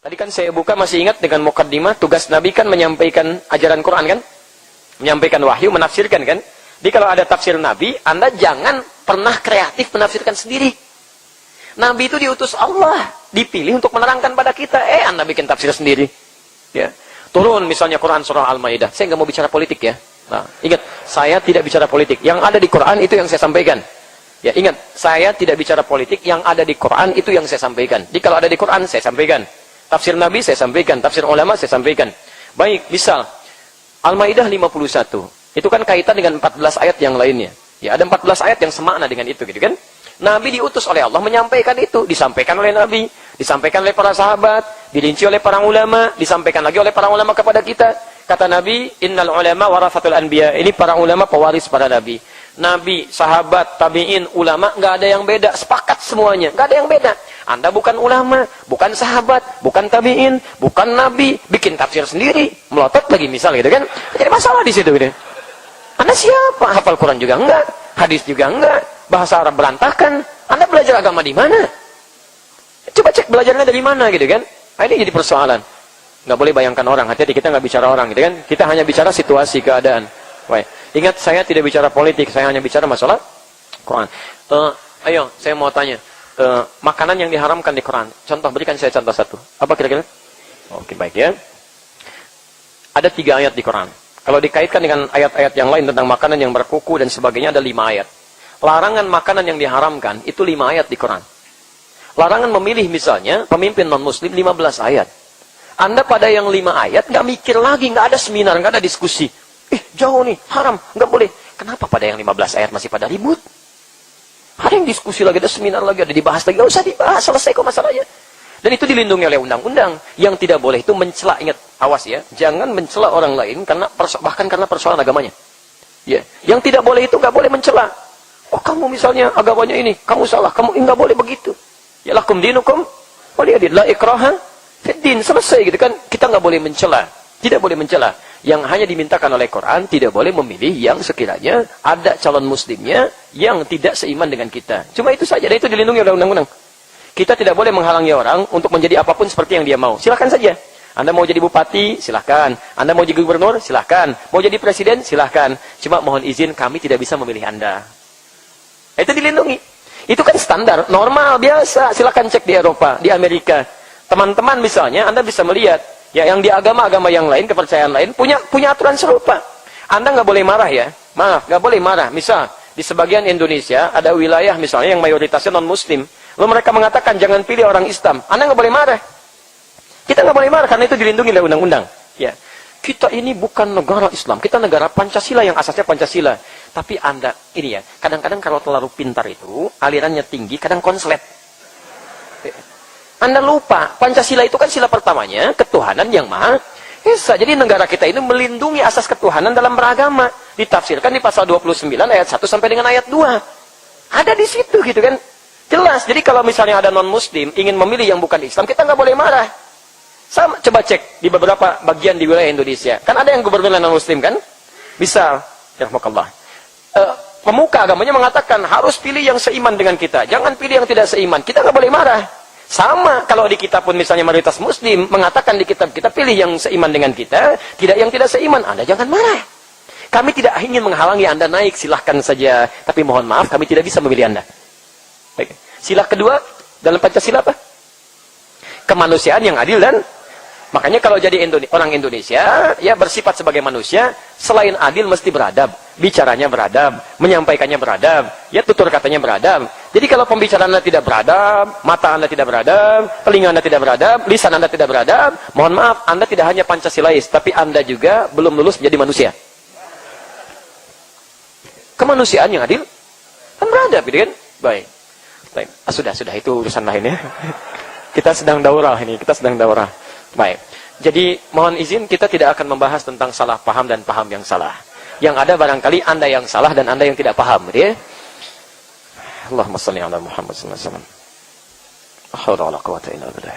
Tadi kan saya buka masih ingat dengan mukaddimah, tugas Nabi kan menyampaikan ajaran Quran kan? Menyampaikan wahyu, menafsirkan kan? Jadi kalau ada tafsir Nabi, Anda jangan pernah kreatif menafsirkan sendiri. Nabi itu diutus Allah, dipilih untuk menerangkan pada kita. Anda bikin tafsir sendiri. Ya. Turun misalnya Quran surah Al-Maidah. Saya nggak mau bicara politik ya. Nah, ingat, saya tidak bicara politik. Yang ada di Quran itu yang saya sampaikan. Ya, ingat, saya tidak bicara politik. Yang ada di Quran itu yang saya sampaikan. Jadi kalau ada di Quran, saya sampaikan. Tafsir Nabi saya sampaikan, tafsir ulama saya sampaikan. Baik, misal Al-Maidah 51. Itu kan kaitan dengan 14 ayat yang lainnya. Ya, ada 14 ayat yang semakna dengan itu gitu kan? Nabi diutus oleh Allah menyampaikan itu, disampaikan oleh Nabi, disampaikan oleh para sahabat, dirinci oleh para ulama, disampaikan lagi oleh para ulama kepada kita. Kata Nabi, innal ulama warasatul anbiya. Ini para ulama pewaris para nabi. Nabi, sahabat, tabi'in, ulama, nggak ada yang beda, sepakat semuanya, nggak ada yang beda. Anda bukan ulama, bukan sahabat, bukan tabi'in, bukan nabi, bikin tafsir sendiri, melotot lagi misal gitu kan. Jadi masalah di situ gitu. Anda siapa? Hafal Quran juga enggak, hadis juga enggak, bahasa Arab berantakan. Anda belajar agama di mana? Coba cek belajarnya dari mana gitu kan. Nah, ini jadi persoalan. Nggak boleh bayangkan orang, hati-hati kita nggak bicara orang gitu kan. Kita hanya bicara situasi, keadaan. Baik. Ingat, saya tidak bicara politik, saya hanya bicara masalah Quran. Ayo, saya mau tanya. Makanan yang diharamkan di Quran. Contoh, berikan saya contoh satu. Apa kira-kira? Oke, baik ya. Ada 3 ayat di Quran. Kalau dikaitkan dengan ayat-ayat yang lain tentang makanan yang berkuku dan sebagainya, ada 5 ayat. Larangan makanan yang diharamkan, itu 5 ayat di Quran. Larangan memilih misalnya, pemimpin non-muslim 15 ayat. Anda pada yang 5 ayat, nggak mikir lagi, nggak ada seminar, nggak ada diskusi. Jauh nih, haram, nggak boleh. Kenapa pada yang 15 ayat masih pada ribut? Ada yang diskusi lagi, ada seminar lagi, ada dibahas lagi, nggak usah dibahas, selesai kok masalahnya. Dan itu dilindungi oleh undang-undang. Yang tidak boleh itu mencela, ingat, awas ya, jangan mencela orang lain karena bahkan karena persoalan agamanya. Ya, yang tidak boleh itu nggak boleh mencela. Oh, kamu misalnya agamanya ini, kamu salah, kamu nggak boleh begitu. Ya lakum dinukum waliyadin, la ikraha fid din, selesai gitu kan. Kita nggak boleh mencela, tidak boleh mencela. Yang hanya dimintakan oleh Quran, tidak boleh memilih yang sekiranya ada calon muslimnya yang tidak seiman dengan kita. Cuma itu saja, dan itu dilindungi oleh undang-undang. Kita tidak boleh menghalangi orang untuk menjadi apapun seperti yang dia mau. Silahkan saja. Anda mau jadi bupati, silahkan. Anda mau jadi gubernur, silahkan. Mau jadi presiden, silahkan. Cuma mohon izin, kami tidak bisa memilih Anda. Itu dilindungi. Itu kan standar, normal, biasa. Silahkan cek di Eropa, di Amerika. Teman-teman misalnya, Anda bisa melihat. Ya, yang di agama-agama yang lain, kepercayaan lain, punya aturan serupa. Anda nggak boleh marah ya. Maaf, nggak boleh marah. Misal, di sebagian Indonesia, ada wilayah misalnya yang mayoritasnya non-muslim. Lalu mereka mengatakan jangan pilih orang Islam. Anda nggak boleh marah. Kita nggak boleh marah karena itu dilindungi oleh undang-undang. Ya, kita ini bukan negara Islam. Kita negara Pancasila yang asasnya Pancasila. Tapi Anda ini ya, kadang-kadang kalau terlalu pintar itu alirannya tinggi, kadang konslet. Anda lupa Pancasila itu kan sila pertamanya ketuhanan yang maha esa. Jadi negara kita ini melindungi asas ketuhanan dalam beragama. Ditafsirkan di pasal 29 ayat 1 sampai dengan ayat 2. Ada di situ gitu kan. Jelas, jadi kalau misalnya ada non-muslim ingin memilih yang bukan Islam, kita nggak boleh marah. Sama, coba cek di beberapa bagian di wilayah Indonesia. Kan ada yang gubernur non-muslim kan? Misal, rahmatullah. Pemuka agamanya mengatakan harus pilih yang seiman dengan kita. Jangan pilih yang tidak seiman. Kita nggak boleh marah. Sama, kalau di kita pun misalnya mayoritas muslim mengatakan di kitab kita pilih yang seiman dengan kita, tidak yang tidak seiman. Anda jangan marah. Kami tidak ingin menghalangi Anda naik, silahkan saja. Tapi mohon maaf, kami tidak bisa memilih Anda. Baik. Sila kedua dalam Pancasila apa? Kemanusiaan yang adil dan makanya kalau jadi orang Indonesia ya bersifat sebagai manusia, selain adil mesti beradab, bicaranya beradab, menyampaikannya beradab, ya tutur katanya beradab. Jadi kalau pembicaraan Anda tidak beradab, mata Anda tidak beradab, telinga Anda tidak beradab, lisan Anda tidak beradab, mohon maaf, Anda tidak hanya Pancasilais, tapi Anda juga belum lulus menjadi manusia. Kemanusiaan yang adil kan beradab, gitu kan? Baik. Sudah itu urusan lain ya. Kita sedang daurah ini, kita sedang daurah. Baik. Jadi mohon izin kita tidak akan membahas tentang salah paham dan paham yang salah. Yang ada barangkali Anda yang salah dan Anda yang tidak paham, gitu ya. Allahumma shalli ala Muhammad sallallahu alaihi wasallam. La haula wala quwwata illa billah.